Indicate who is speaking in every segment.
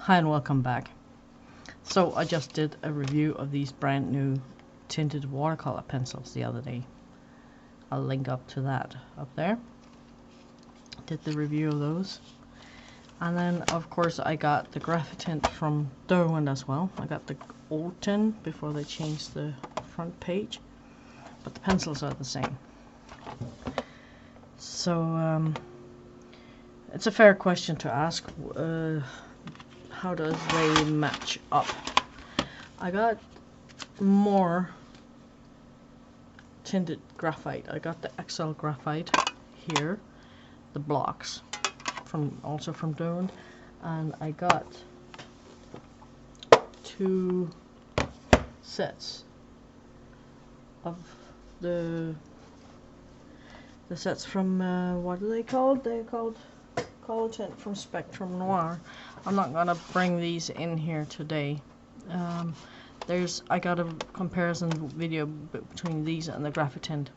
Speaker 1: Hi and welcome back. So I just did a review of these brand new tinted watercolor pencils the other day. I'll link up to that up there. Did the review of those. And then of course I got the Graphitint from Derwent as well. I got the old tin before they changed the front page. But the pencils are the same. So it's a fair question to ask. How does they match up? I got more tinted graphite. I got the XL graphite here, the blocks also from Derwent, and I got 2 sets of the sets from what are they called? They're called Colourtint from Spectral Noir. I'm not gonna bring these in here today. I got a comparison video between these and the Graphitint,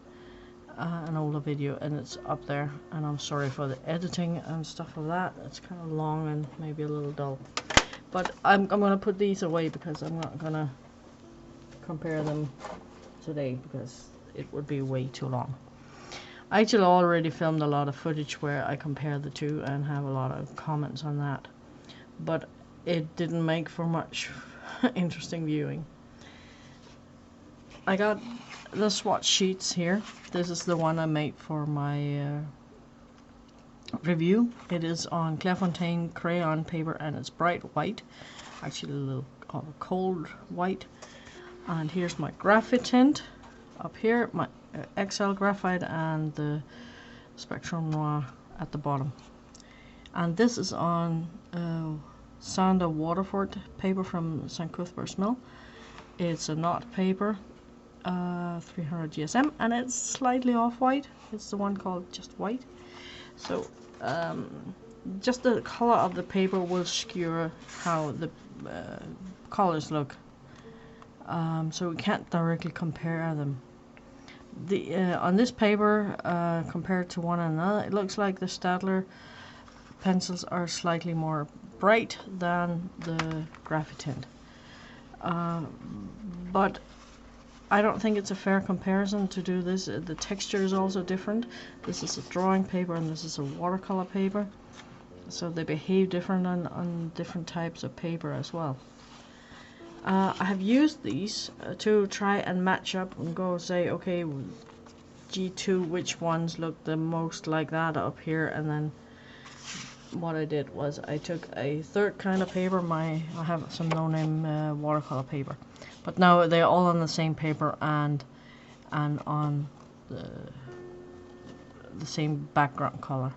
Speaker 1: an older video, and it's up there. And I'm sorry for the editing and stuff of that. It's kind of long and maybe a little dull. But I'm gonna put these away because I'm not gonna compare them today because it would be way too long. I actually already filmed a lot of footage where I compare the two and have a lot of comments on that, but it didn't make for much interesting viewing. I got the swatch sheets here. This is the one I made for my review. It is on Clairefontaine crayon paper and it's bright white, actually a little cold white. And here's my Graphitint up here, my XL graphite, and the Spectral Noir at the bottom. And this is on Sander Waterford paper from St. Cuthbert's Mill. It's a knot paper, 300 GSM, and it's slightly off-white. It's the one called just white. So just the color of the paper will skew how the colors look. So we can't directly compare them. On this paper, compared to one another, it looks like the Staedtler pencils are slightly more bright than the Graphitint. But I don't think it's a fair comparison to do this. The texture is also different. This is a drawing paper and this is a watercolor paper. So they behave different on different types of paper as well. I have used these to try and match up and go say, okay, G2, which ones look the most like that up here, and then what I did was I took a third kind of paper. I have some Noname watercolor paper, but now they're all on the same paper and on the same background color,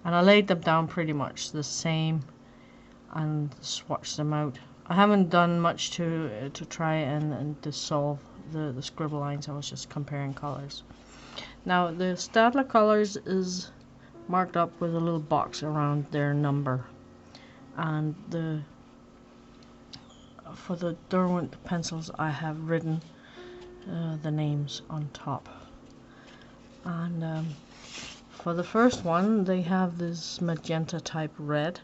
Speaker 1: and I laid them down pretty much the same and swatched them out. I haven't done much to try and dissolve the scribble lines. I was just comparing colors. Now the Staedtler colors is marked up with a little box around their number, and for the Derwent pencils I have written the names on top. And for the first one they have this magenta type red,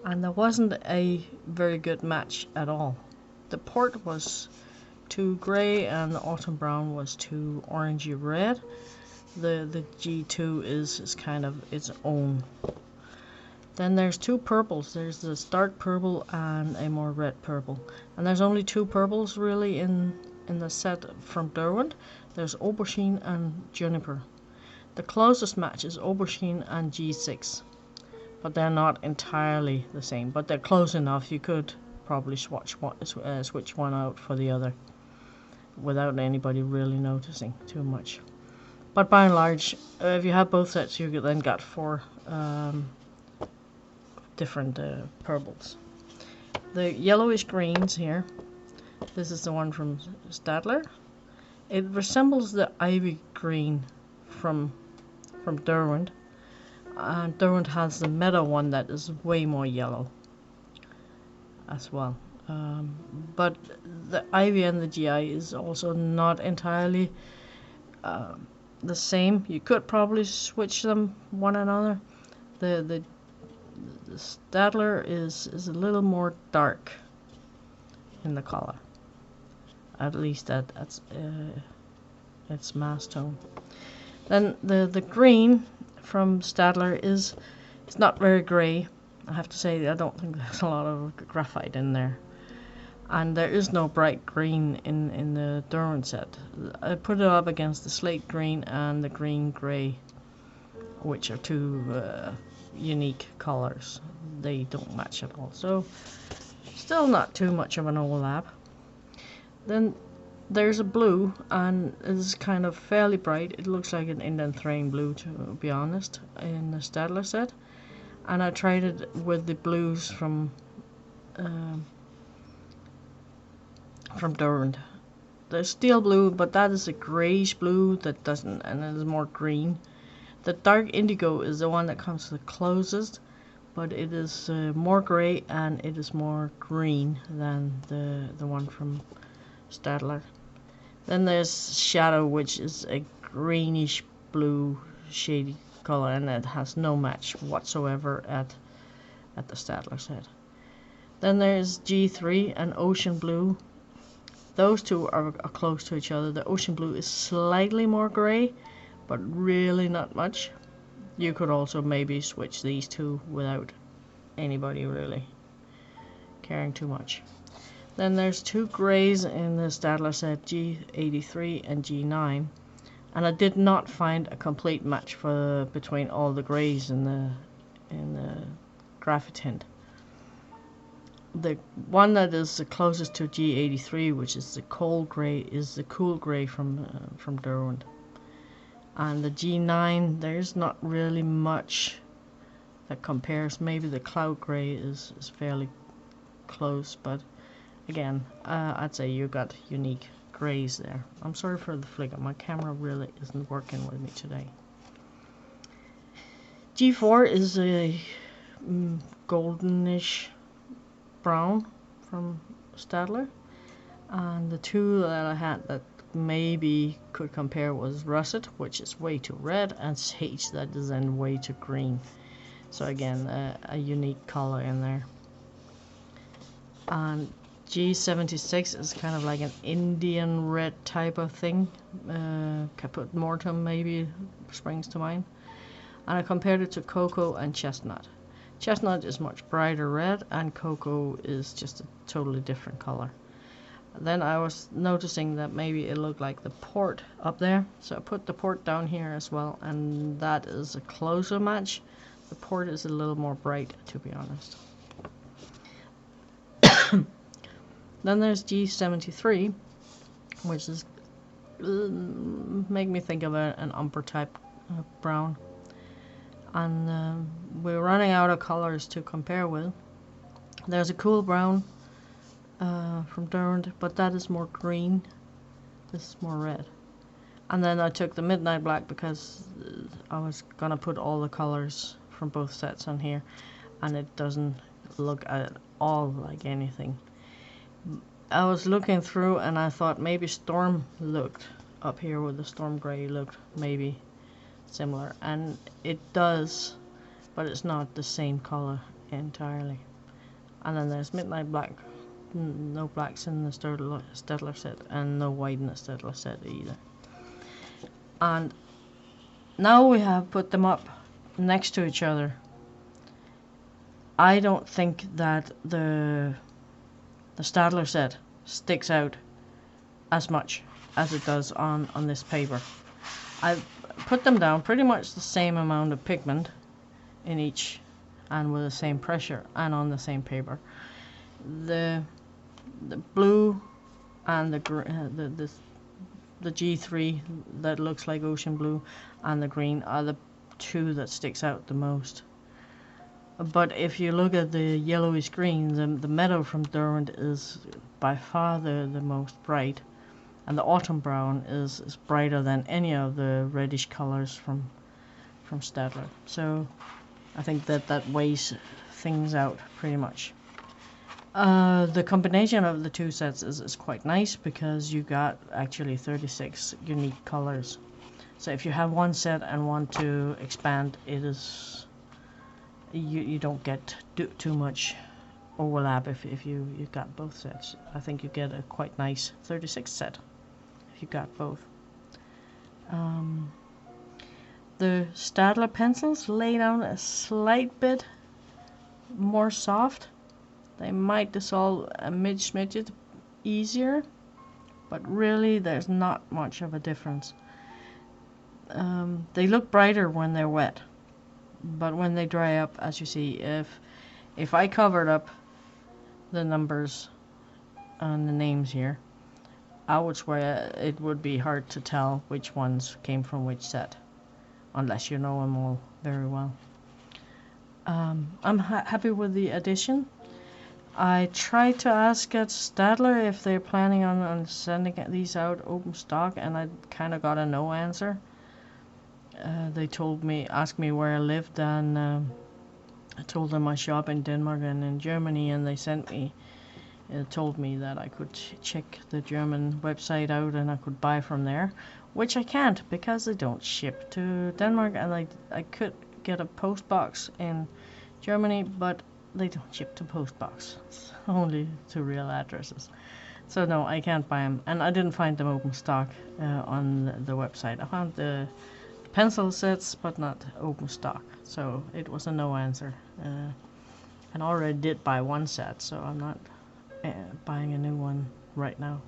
Speaker 1: and there wasn't a very good match at all. The port was too grey and the autumn brown was too orangey red. The G2 is kind of its own. Then there's 2 purples. There's this dark purple and a more red purple. And there's only 2 purples really in the set from Derwent. There's aubergine and juniper. The closest match is aubergine and G6. But they're not entirely the same, but they're close enough. You could probably switch one out for the other without anybody really noticing too much. But by and large, if you have both sets, you then got 4 different purples. The yellowish greens here, this is the one from Staedtler. It resembles the ivy green from Derwent. And Derwent has the meadow one that is way more yellow as well. But the ivy and the GI is also not entirely the same. You could probably switch them one another. The the Staedtler is a little more dark in the color, at least at its mass tone. Then the green from Staedtler is, it's not very grey. I have to say, I don't think there's a lot of graphite in there. And there is no bright green in the Derwent set. I put it up against the slate green and the green grey, which are two unique colors. They don't match at all. So still not too much of an overlap. Then there's a blue, and it's kind of fairly bright. It looks like an Indian Thrain blue, to be honest, in the Staedtler set. And I tried it with the blues from Derwent. There's steel blue, but that is a greyish blue that doesn't, and it is more green. The dark indigo is the one that comes the closest, but it is more grey and it is more green than the one from Staedtler. Then there's Shadow, which is a greenish blue shady color, and it has no match whatsoever at the Staedtler set. Then there's G3 and Ocean Blue. Those two are close to each other. The Ocean Blue is slightly more grey, but really not much. You could also maybe switch these two without anybody really caring too much. Then there's two greys in the Staedtler set, G83 and G9, and I did not find a complete match between all the greys in the Graphitint. The one that is the closest to G83, which is the cold grey, is the cool grey from Derwent. And the G9, there's not really much that compares. Maybe the cloud grey is fairly close, but again, I'd say you got unique greys there. I'm sorry for the flicker. My camera really isn't working with me today. G4 is a goldenish brown from Staedtler, and the two that I had that maybe could compare was Russet, which is way too red, and Sage, that is then way too green. So again, a unique color in there. And G76 is kind of like an Indian red type of thing. Caput Mortem maybe springs to mind. And I compared it to Cocoa and Chestnut. Chestnut is much brighter red, and Cocoa is just a totally different color. Then I was noticing that maybe it looked like the port up there, so I put the port down here as well, and that is a closer match. The port is a little more bright, to be honest. Then there's G73, which is make me think of an umber type brown, and we're running out of colors to compare with. There's a cool brown from Derwent, but that is more green. This is more red. And then I took the Midnight Black because I was gonna put all the colors from both sets on here, and it doesn't look at all like anything. I was looking through and I thought maybe Storm looked up here with the Storm Grey looked maybe similar, and it does, but it's not the same color entirely. And then there's Midnight Black. No blacks in the Staedtler set, and no white in the Staedtler set either. And now we have put them up next to each other. I don't think that the Staedtler set sticks out as much as it does on this paper. I've put them down pretty much the same amount of pigment in each, and with the same pressure, and on the same paper. The blue and the G3 that looks like ocean blue, and the green are the two that sticks out the most. But if you look at the yellowish green, the meadow from Derwent is by far the most bright, and the autumn brown is brighter than any of the reddish colors from Staedtler. So I think that weighs things out pretty much. The combination of the two sets is quite nice because you got actually 36 unique colors. So if you have one set and want to expand, it is you don't get too much overlap if you got both sets. I think you get a quite nice 36 set if you got both. The Staedtler pencils lay down a slight bit more soft. They might dissolve a smidget easier, but really there's not much of a difference. They look brighter when they're wet, but when they dry up, as you see, if I covered up the numbers and the names here, I would swear it would be hard to tell which ones came from which set, unless you know them all very well. I'm happy with the addition. I tried to ask at Staedtler if they're planning on sending these out open stock, and I kind of got a no answer. They asked me where I lived, and I told them I shop in Denmark and in Germany, and they told me that I could check the German website out and I could buy from there, which I can't because they don't ship to Denmark, and I could get a post box in Germany, but they don't ship to post box. It's only to real addresses. So no, I can't buy them, and I didn't find them open stock on the website. I found the pencil sets, but not open stock, so it was a no answer. And I already did buy one set, so I'm not buying a new one right now.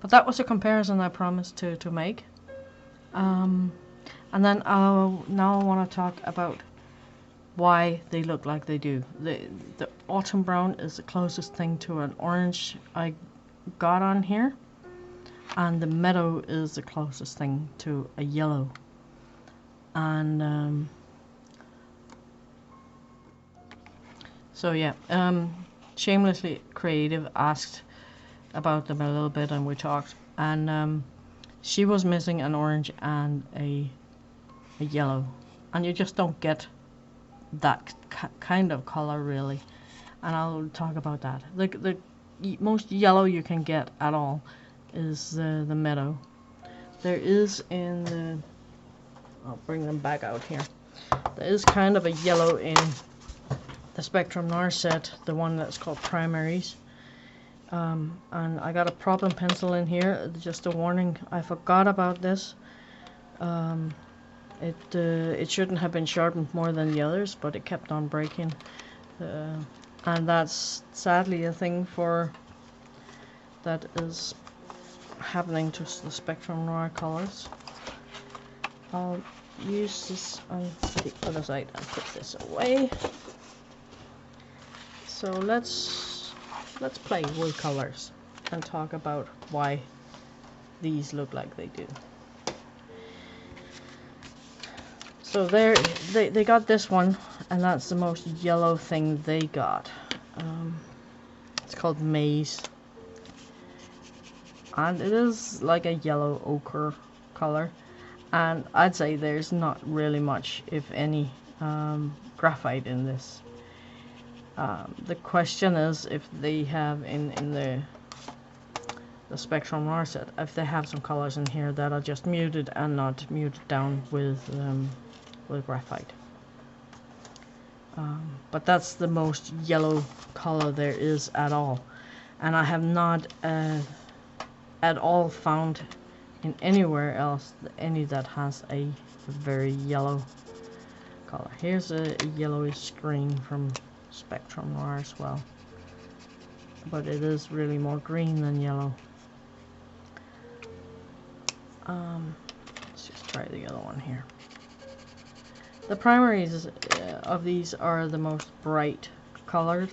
Speaker 1: But that was a comparison I promised to make. And then now I want to talk about why they look like they do. The autumn brown is the closest thing to an orange I got on here, and the meadow is the closest thing to a yellow. And so yeah, Shamelessly Creative asked about them a little bit, and we talked, and she was missing an orange and a yellow, and you just don't get that kind of color really, and I'll talk about that. The most yellow you can get at all is the meadow. There is in the, I'll bring them back out here, there is kind of a yellow in the Spectrum Noir set, the one that's called Primaries. And I got a problem pencil in here, just a warning, I forgot about this. It shouldn't have been sharpened more than the others, but it kept on breaking. And that's sadly a thing that is happening to the Spectrum Noir colors. I'll use this on the other side and put this away. So let's play with colors and talk about why these look like they do. So they got this one, and that's the most yellow thing they got. It's called Maze, and it is like a yellow ochre color, and I'd say there's not really much, if any, graphite in this. The question is if they have in the Spectral Noir set, if they have some colors in here that are just muted and not muted down with graphite. But that's the most yellow color there is at all, and I have not at all found in anywhere else any that has a very yellow color. Here's a yellowish green from Spectrum Noir as well, but it is really more green than yellow. Let's just try the other one here. The primaries of these are the most bright colored,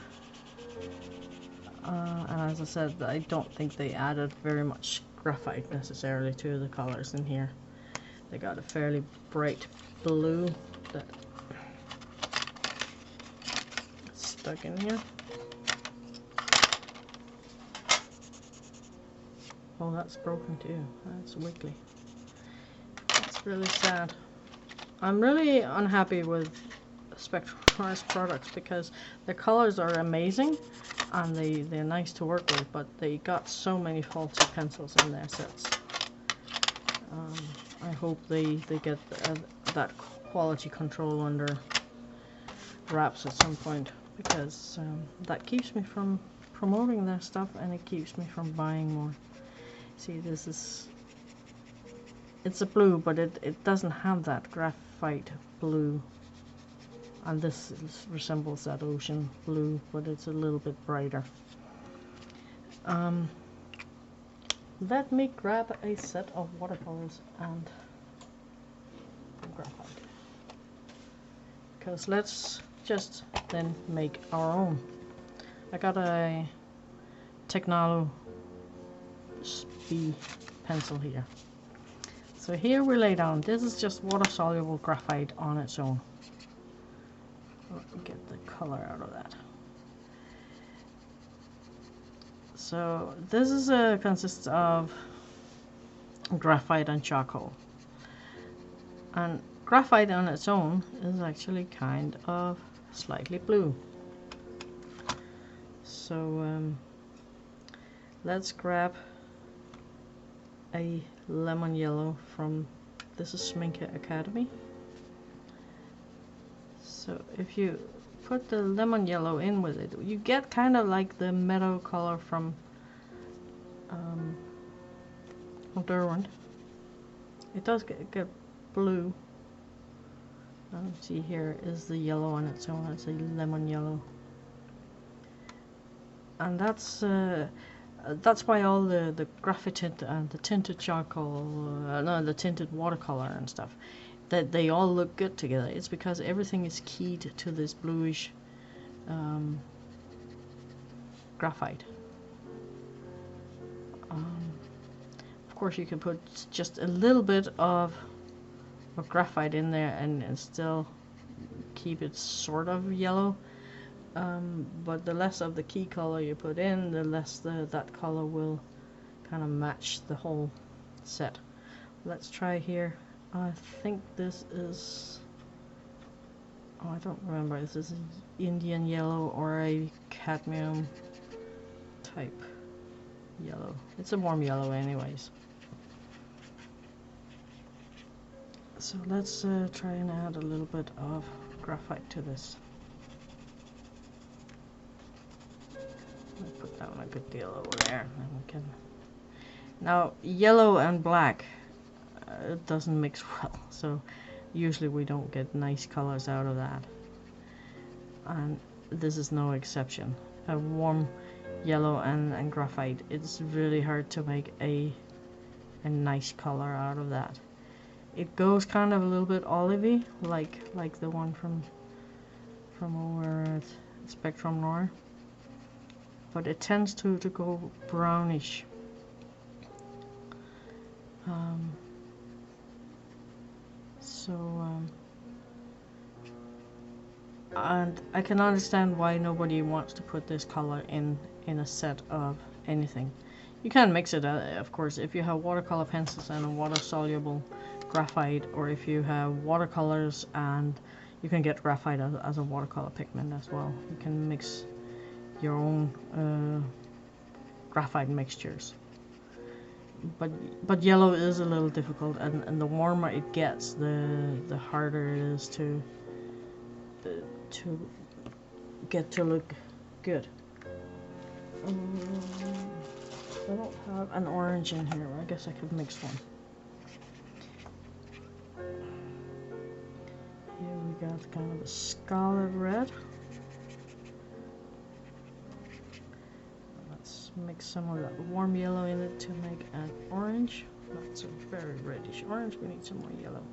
Speaker 1: and as I said, I don't think they added very much graphite necessarily to the colors in here. They got a fairly bright blue that stuck in here. Oh, that's broken too. That's wiggly. That's really sad. I'm really unhappy with Spectral Noir's products because their colors are amazing and they're nice to work with, but they got so many faulty pencils in their sets. I hope they get that quality control under wraps at some point, because that keeps me from promoting their stuff, and it keeps me from buying more. See, this is, it's a blue, but it doesn't have that graphite blue, and this resembles that ocean blue, but it's a little bit brighter. Let me grab a set of watercolors and graphite, because let's just then make our own. I got a Technalo SB pencil here. So here we lay down, this is just water-soluble graphite on its own. Let me get the color out of that. So this is consists of graphite and charcoal. And graphite on its own is actually kind of slightly blue. So let's grab a lemon yellow from, this is Schminke Academy. So if you put the lemon yellow in with it, you get kind of like the meadow color from Derwent. It does get blue. See, here is the yellow on its own. It's a lemon yellow, and that's why all the graphitint and the tinted charcoal, no, the tinted watercolor and stuff, that they all look good together. It's because everything is keyed to this bluish graphite. Of course, you can put just a little bit of graphite in there and still keep it sort of yellow, but the less of the key color you put in, the less that color will kind of match the whole set. Let's try here. I think this is, oh, I don't remember if this is Indian yellow or a cadmium type yellow. It's a warm yellow anyways. So let's try and add a little bit of graphite to this. I'll put down a good deal over there. And we can... Now, yellow and black, it doesn't mix well, so usually we don't get nice colors out of that. And this is no exception. A warm yellow and graphite, it's really hard to make a nice color out of that. It goes kind of a little bit olivey, like the one from over at Spectral Noir, but it tends to go brownish. And I can understand why nobody wants to put this color in a set of anything. You can mix it, of course, if you have watercolor pencils and a water-soluble graphite, or if you have watercolors and you can get graphite as a watercolor pigment as well. You can mix your own graphite mixtures. But yellow is a little difficult, and the warmer it gets, the harder it is to get to look good. I don't have an orange in here. I guess I could mix one. Here we got kind of a scarlet red. Let's mix some of that warm yellow in it to make an orange. That's a very reddish orange. We need some more yellow.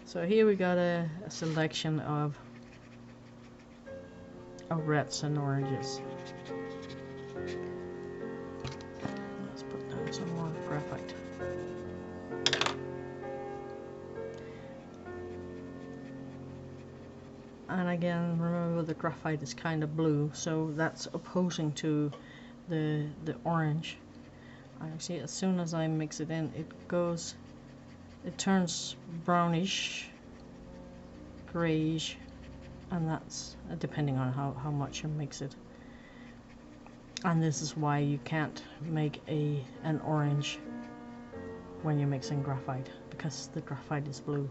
Speaker 1: So here we got a selection of reds and oranges. Let's put down some more graphite. And again, remember the graphite is kind of blue, so that's opposing to the orange. I see as soon as I mix it in, it turns brownish, grayish, and that's depending on how much you mix it. And this is why you can't make an orange when you're mixing graphite, because the graphite is blue.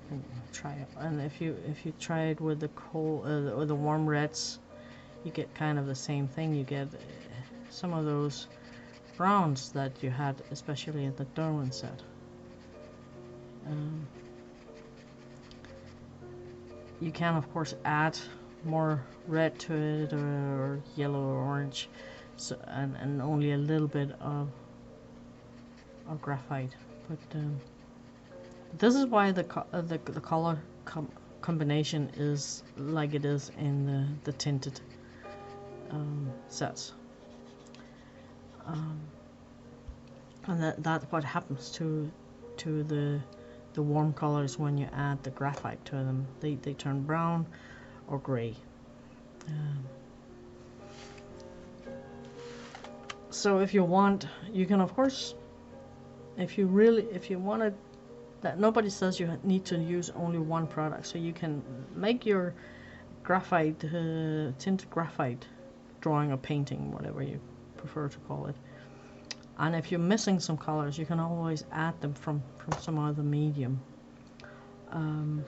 Speaker 1: And try it, and if you try it with the cold or the warm reds, you get kind of the same thing. You get some of those browns that you had, especially in the Derwent set. You can of course add more red to it, or yellow or orange, so and only a little bit of graphite. But this is why the color combination is like it is in the tinted sets. And that's what happens to the warm colors when you add the graphite to them. They turn brown or gray. So if you want, you can of course, if you wanted, that nobody says you need to use only one product, so you can make your graphite, tinted graphite drawing or painting, whatever you prefer to call it. And if you're missing some colors, you can always add them from some other medium, and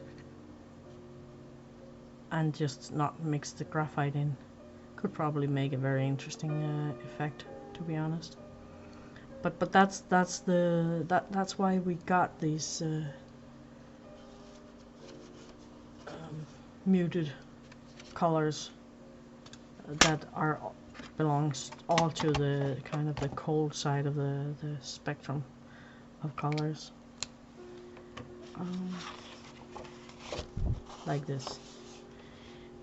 Speaker 1: just not mix the graphite in. Could probably make a very interesting effect, to be honest. But that's why we got these muted colors that belongs all to the kind of the cold side of the spectrum of colors, like this.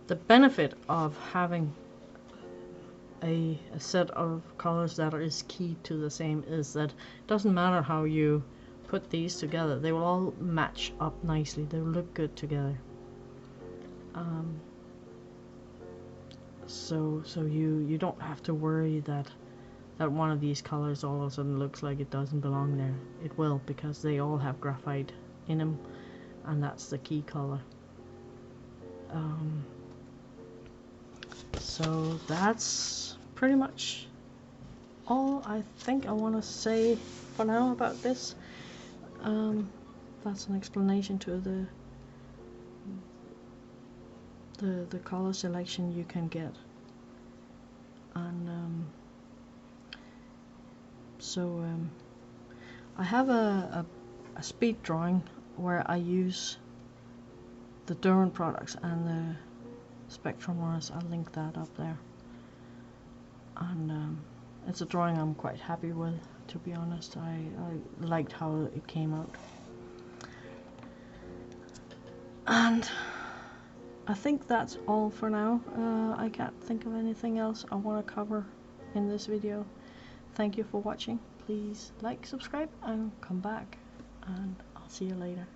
Speaker 1: The benefit of having a set of colors that is keyed to the same is that it doesn't matter how you put these together, they will all match up nicely. They will look good together. So you don't have to worry that one of these colors all of a sudden looks like it doesn't belong there. It will, because they all have graphite in them, and that's the key color. So that's pretty much all I think I want to say for now about this. That's an explanation to the color selection you can get. And I have a speed drawing where I use the Derwent products and the Spectral ones. I'll link that up there. And it's a drawing I'm quite happy with, to be honest. I liked how it came out. And I think that's all for now. I can't think of anything else I want to cover in this video. Thank you for watching. Please like, subscribe, and come back. And I'll see you later.